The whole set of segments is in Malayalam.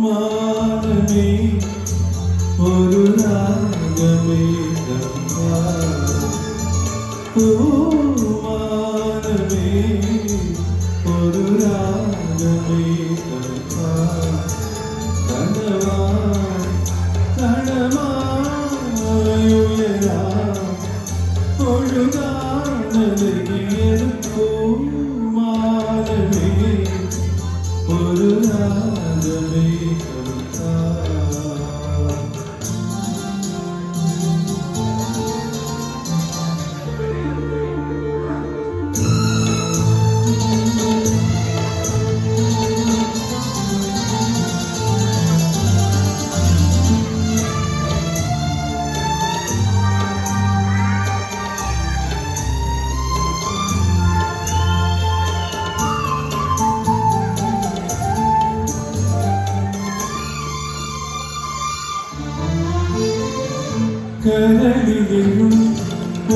മാനമേ ഒരു രാഗമേ മാനമേ ഒരു രാഗമേ കണമായുയരാ ഒഴുകാനലകിയെടുക്കൂ മാനമേ ഒരു രാഗമേ കരളിലും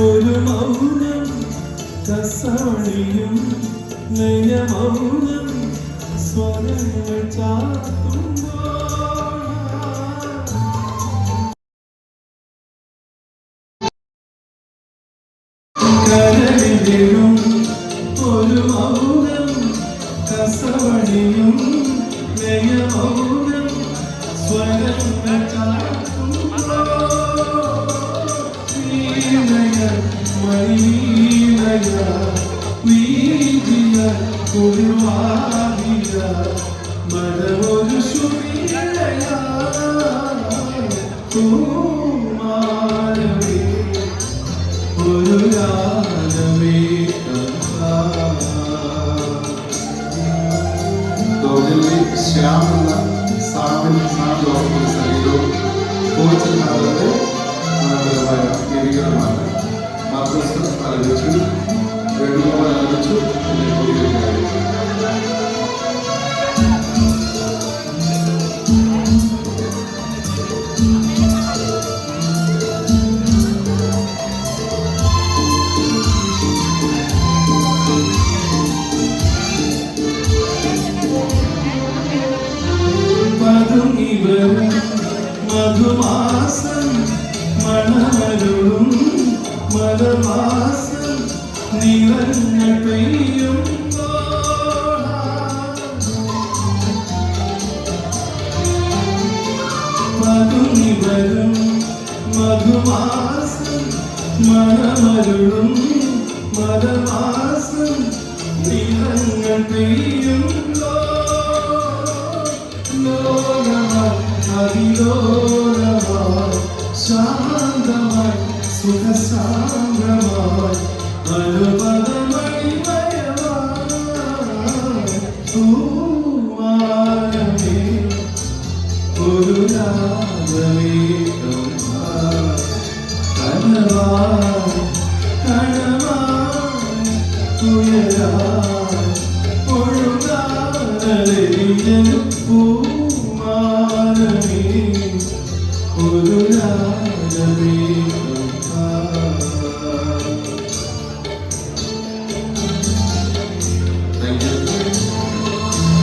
ഒരു മൗനം കസാണിയും നയമൗനം സ്വരങ്ങൾ ചാത്തുമ്പോൾ കരളിലും ഒരു മൗനം കസാണിയും നയമൗനം സ്വരങ്ങൾ ചാത്തുമ്പോൾ മരമൊരു മാനമേ ഒരു രാഗമേ ശ്യാം എന്ന സാമിൽ സംഗീതവും കോച്ചിനാഥന്റെ മനോഹരമായ ഗീതങ്ങളുമാണ് മാതൃസ്ഥ ആലപിച്ചു വേണുഗോപാൽ ആലപിച്ചു മധുമാസം മണമരുളും മലമാസം നിറഞ്ഞ പെയ്യും മധുനിവരും മധുമാസം മണമരുളും മലമാസം നിറഞ്ഞ പെയ്യും അതിലോലമായി ശാന്തമായി സുഖസാന്ദ്രമായി അനുപദമണിമയമായി മാനമേ ഒരു രാഗമേ കനവായി കനവായി തുയരായി ഒഴുകാനലരിയപ്പൂ ഒരു രാഗമേ